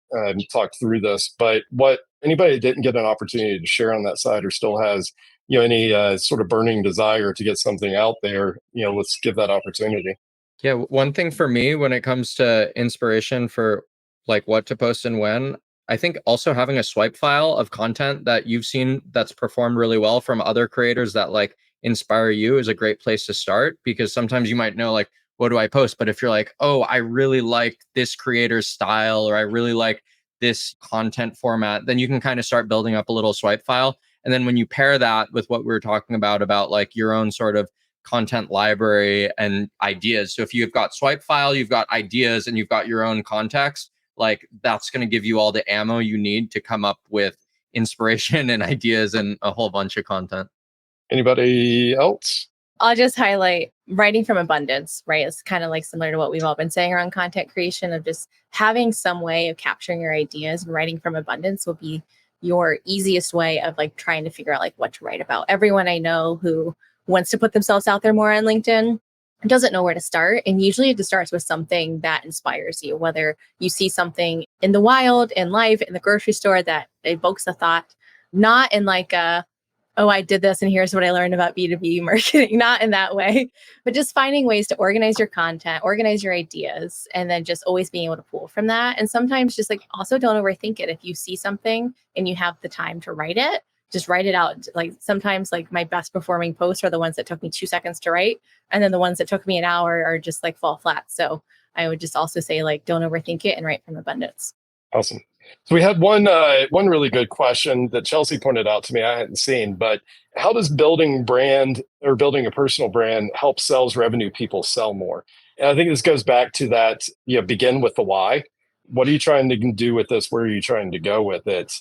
talked through this, but what anybody that didn't get an opportunity to share on that side, or still has any sort of burning desire to get something out there, let's give that opportunity. Yeah, one thing for me when it comes to inspiration for like what to post and when, I think also having a swipe file of content that you've seen that's performed really well from other creators that like inspire you is a great place to start, because sometimes you might know like, what do I post? But if you're like, oh, I really like this creator's style, or I really like this content format, then you can kind of start building up a little swipe file. And then when you pair that with what we were talking about like your own sort of content library and ideas. So if you've got swipe file, you've got ideas, and you've got your own context, like that's going to give you all the ammo you need to come up with inspiration and ideas and a whole bunch of content. Anybody else? I'll just highlight writing from abundance, right? It's kind of like similar to what we've all been saying around content creation, of just having some way of capturing your ideas, and writing from abundance will be your easiest way of like trying to figure out like what to write about. Everyone I know who wants to put themselves out there more on LinkedIn doesn't know where to start. And usually it just starts with something that inspires you, whether you see something in the wild, in life, in the grocery store that evokes a thought, not in like a, oh, I did this and here's what I learned about B2B marketing, not in that way, but just finding ways to organize your content, organize your ideas, and then just always being able to pull from that. And sometimes just like also don't overthink it. If you see something and you have the time to write it, just write it out. Like sometimes like my best performing posts are the ones that took me 2 seconds to write. And then the ones that took me an hour are just like fall flat. So I would just also say like, don't overthink it and write from abundance. Awesome. So we had one really good question that Chelsea pointed out to me I hadn't seen, but how does building brand or building a personal brand help sales revenue people sell more? And I think this goes back to that, begin with the why. What are you trying to do with this? Where are you trying to go with it?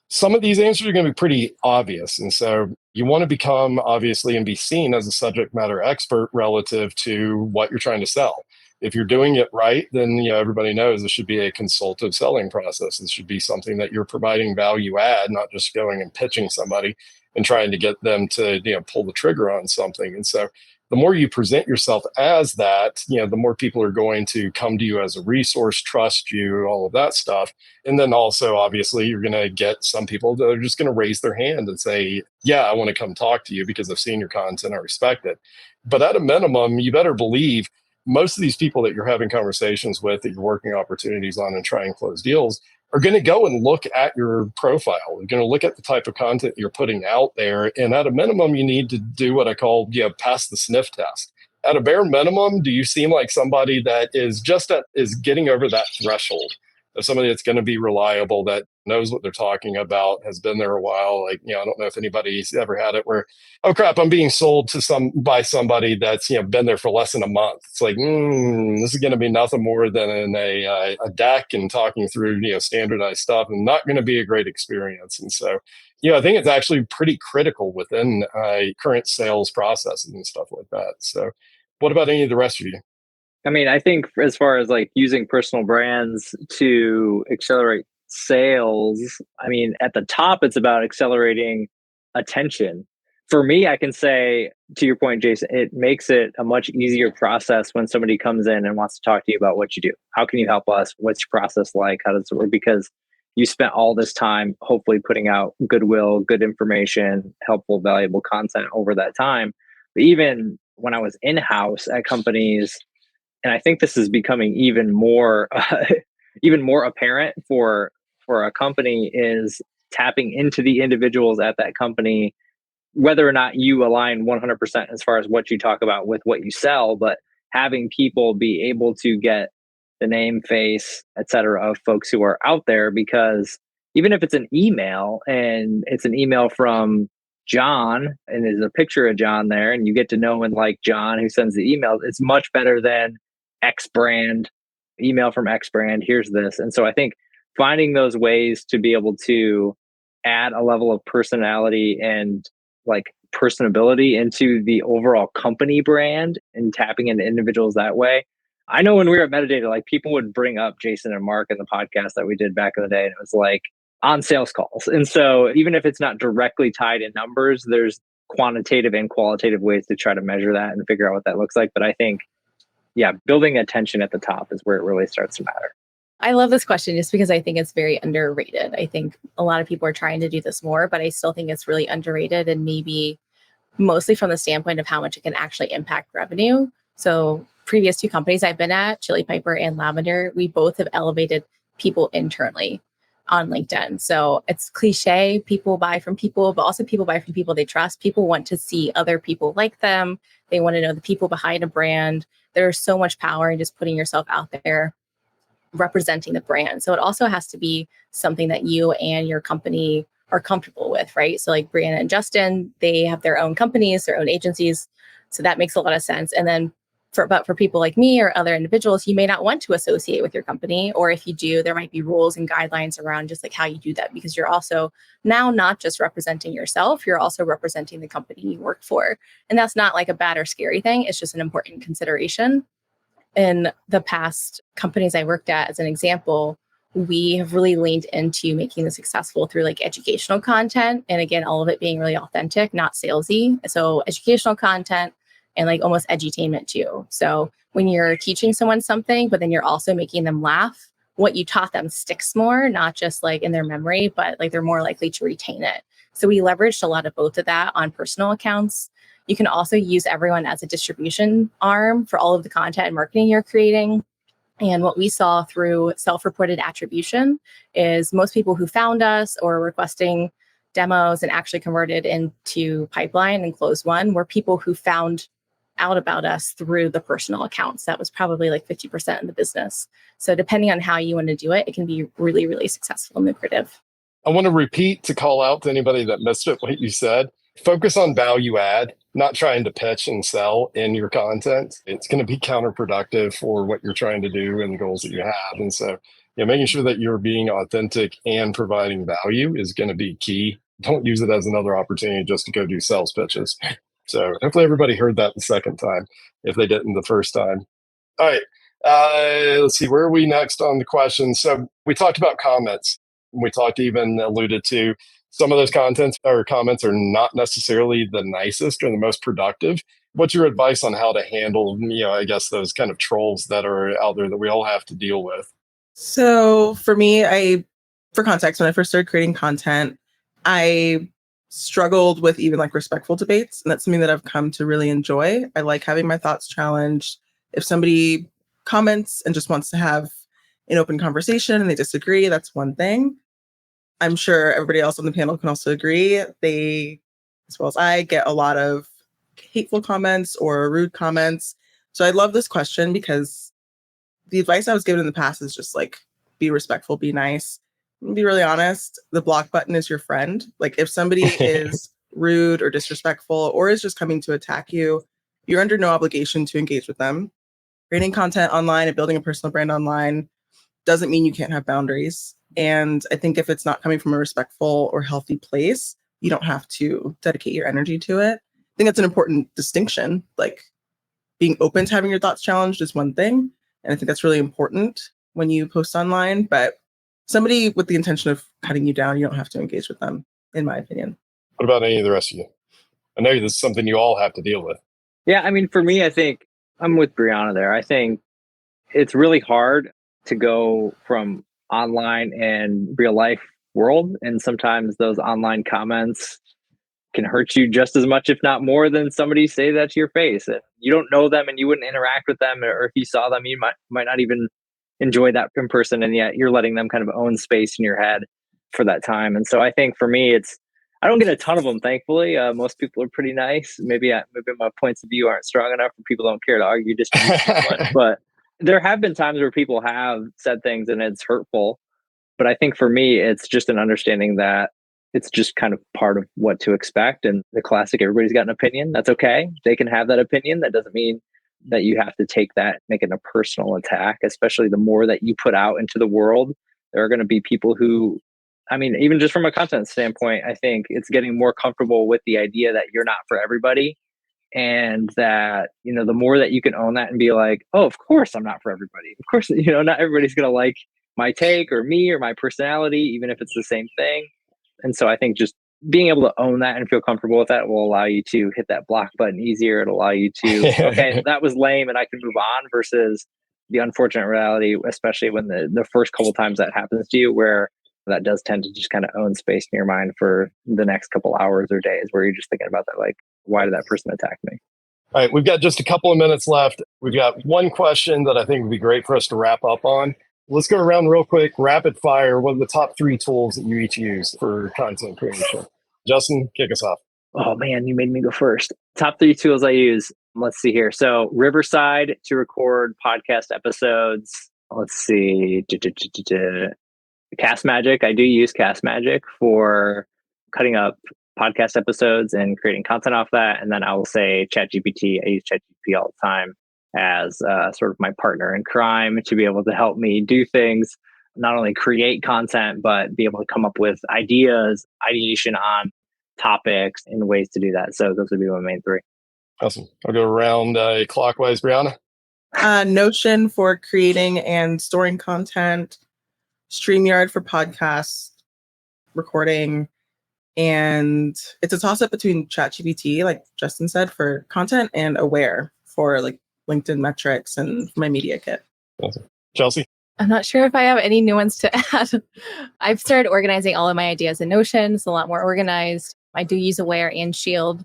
Some of these answers are going to be pretty obvious. And so you want to become obviously and be seen as a subject matter expert relative to what you're trying to sell. If you're doing it right, then everybody knows this should be a consultative selling process. This should be something that you're providing value add, not just going and pitching somebody and trying to get them to pull the trigger on something. And so the more you present yourself as that, the more people are going to come to you as a resource, trust you, all of that stuff. And then also, obviously, you're going to get some people that are just going to raise their hand and say, yeah, I want to come talk to you because I've seen your content, I respect it. But at a minimum, you better believe most of these people that you're having conversations with, that you're working opportunities on and trying to close deals, are going to go and look at your profile. They're going to look at the type of content you're putting out there. And at a minimum, you need to do what I call, pass the sniff test. At a bare minimum, do you seem like somebody that is is getting over that threshold of somebody that's going to be reliable, that knows what they're talking about, has been there a while? Like, I don't know if anybody's ever had it where, oh crap, I'm being sold to by somebody that's been there for less than a month. It's like, this is going to be nothing more than in a deck and talking through standardized stuff, and not going to be a great experience. And so, I think it's actually pretty critical within current sales processes and stuff like that. So, what about any of the rest of you? I mean, I think as far as like using personal brands to accelerate sales, I mean, at the top, it's about accelerating attention. For me, I can say, to your point, Jason, it makes it a much easier process when somebody comes in and wants to talk to you about what you do. How can you help us? What's your process like? How does it work? Because you spent all this time hopefully putting out goodwill, good information, helpful, valuable content over that time. But even when I was in-house at companies, and I think this is becoming even more apparent for a company, is tapping into the individuals at that company, whether or not you align 100% as far as what you talk about with what you sell, but having people be able to get the name, face, etc. of folks who are out there. Because even if it's an email and it's an email from John and there's a picture of John there, and you get to know and like John who sends the emails, it's much better than X brand, email from X brand, here's this. And so I think finding those ways to be able to add a level of personality and like personability into the overall company brand and tapping into individuals that way. I know when we were at Metadata, like people would bring up Jason and Mark in the podcast that we did back in the day, and it was like on sales calls. And so even if it's not directly tied in numbers, there's quantitative and qualitative ways to try to measure that and figure out what that looks like. But I think, building attention at the top is where it really starts to matter. I love this question just because I think it's very underrated. I think a lot of people are trying to do this more, but I still think it's really underrated, and maybe mostly from the standpoint of how much it can actually impact revenue. So previous two companies I've been at, Chili Piper and Lavender, we both have elevated people internally on LinkedIn. So it's cliche, people buy from people, but also people buy from people they trust. People want to see other people like them. They want to know the people behind a brand. There's so much power in just putting yourself out there, representing the brand. So it also has to be something that you and your company are comfortable with, right? So like Brianna and Justin, they have their own companies, their own agencies. So that makes a lot of sense. And then for people like me or other individuals, you may not want to associate with your company. Or if you do, there might be rules and guidelines around just like how you do that, because you're also now not just representing yourself, you're also representing the company you work for. And that's not like a bad or scary thing. It's just an important consideration. In the past companies I worked at, as an example, we have really leaned into making this successful through like educational content. And again, all of it being really authentic, not salesy. So educational content and like almost edutainment too. So when you're teaching someone something, but then you're also making them laugh, what you taught them sticks more, not just like in their memory, but like they're more likely to retain it. So we leveraged a lot of both of that on personal accounts. You can also use everyone as a distribution arm for all of the content and marketing you're creating. And what we saw through self-reported attribution is most people who found us or requesting demos and actually converted into pipeline and closed one were people who found out about us through the personal accounts. That was probably like 50% of the business. So depending on how you want to do it, it can be really, really successful and lucrative. I want to repeat to call out to anybody that missed it, what you said. Focus on value add, not trying to pitch and sell in your content. It's going to be counterproductive for what you're trying to do and the goals that you have. And so, making sure that you're being authentic and providing value is going to be key. Don't use it as another opportunity just to go do sales pitches. So hopefully everybody heard that the second time, if they didn't the first time. All right. Let's see, where are we next on the questions? So we talked about comments. We alluded to some of those contents or comments are not necessarily the nicest or the most productive. What's your advice on how to handle, I guess those kind of trolls that are out there that we all have to deal with? So for me, for context, when I first started creating content, I struggled with even like respectful debates. And that's something that I've come to really enjoy. I like having my thoughts challenged. If somebody comments and just wants to have an open conversation and they disagree, that's one thing. I'm sure everybody else on the panel can also agree. They, as well as I, get a lot of hateful comments or rude comments. So I love this question because the advice I was given in the past is just like, be respectful, be nice. Be really honest, the block button is your friend. Like if somebody is rude or disrespectful or is just coming to attack you, you're under no obligation to engage with them. Creating content online and building a personal brand online doesn't mean you can't have boundaries. And I think if it's not coming from a respectful or healthy place, you don't have to dedicate your energy to it. I think that's an important distinction. Like being open to having your thoughts challenged is one thing. And I think that's really important when you post online. But somebody with the intention of cutting you down, you don't have to engage with them, in my opinion. What about any of the rest of you? I know this is something you all have to deal with. Yeah, I mean, for me, I think I'm with Brianna there. I think it's really hard to go from online and real life world. And sometimes those online comments can hurt you just as much, if not more, than somebody say that to your face. You don't know them and you wouldn't interact with them, or if you saw them, you might not even enjoy that in person, and yet you're letting them kind of own space in your head for that time. And so I think for me, I don't get a ton of them, thankfully. Most people are pretty nice. Maybe my points of view aren't strong enough, and people don't care to argue distribution much. But there have been times where people have said things and it's hurtful. But I think for me, it's just an understanding that it's just kind of part of what to expect. And the classic, everybody's got an opinion. That's okay. They can have that opinion. That doesn't mean that you have to take that, make it a personal attack, especially the more that you put out into the world. There are going to be people who, I mean, even just from a content standpoint, I think it's getting more comfortable with the idea that you're not for everybody. And that, the more that you can own that and be like, oh, of course I'm not for everybody. Of course, not everybody's going to like my take or me or my personality, even if it's the same thing. And so I think just being able to own that and feel comfortable with that will allow you to hit that block button easier. It'll allow you to, okay, that was lame and I can move on, versus the unfortunate reality, especially when the first couple times that happens to you, where that does tend to just kind of own space in your mind for the next couple hours or days, where you're just thinking about that, like, why did that person attack me? All right, we've got just a couple of minutes left. We've got one question that I think would be great for us to wrap up on. Let's go around real quick, rapid fire. What are the top 3 tools that you each use for content creation? Justin, kick us off. Oh man, you made me go first. Top 3 tools I use. Let's see here. So Riverside to record podcast episodes. Let's see. Cast Magic. I do use Cast Magic for cutting up podcast episodes and creating content off that. And then I will say ChatGPT. I use ChatGPT all the time as sort of my partner in crime to be able to help me do things, not only create content, but be able to come up with ideation on topics and ways to do that. So those would be my main 3. Awesome. I'll go around clockwise. Brianna? Notion for creating and storing content, StreamYard for podcast recording, and it's a toss-up between ChatGPT, like Justin said, for content, and Aware for like LinkedIn metrics and my media kit. Awesome. Chelsea? I'm not sure if I have any new ones to add. I've started organizing all of my ideas in Notion. It's a lot more organized. I do use Aware and Shield,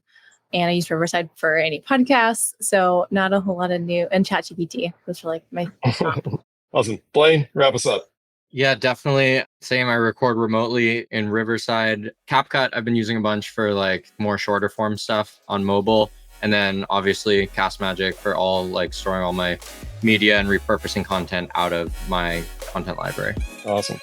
and I use Riverside for any podcasts. So not a whole lot of new, and ChatGPT, which are like my top. Awesome. Blaine, wrap us up. Yeah, definitely. Same. I record remotely in Riverside. CapCut, I've been using a bunch for like more shorter form stuff on mobile. And then obviously Cast Magic for all like storing all my media and repurposing content out of my content library. Awesome.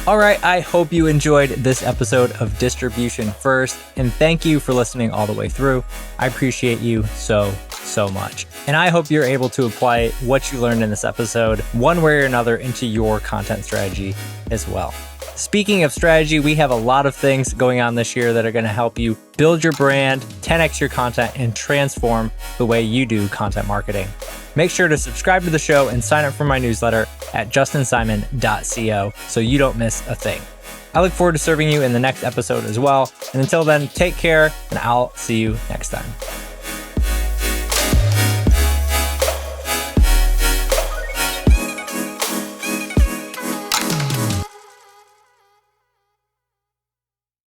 All right, I hope you enjoyed this episode of Distribution First, and thank you for listening all the way through. I appreciate you so much. And I hope you're able to apply what you learned in this episode one way or another into your content strategy as well. Speaking of strategy, we have a lot of things going on this year that are going to help you build your brand, 10x your content, and transform the way you do content marketing. Make sure to subscribe to the show and sign up for my newsletter at justinsimon.co so you don't miss a thing. I look forward to serving you in the next episode as well. And until then, take care, and I'll see you next time.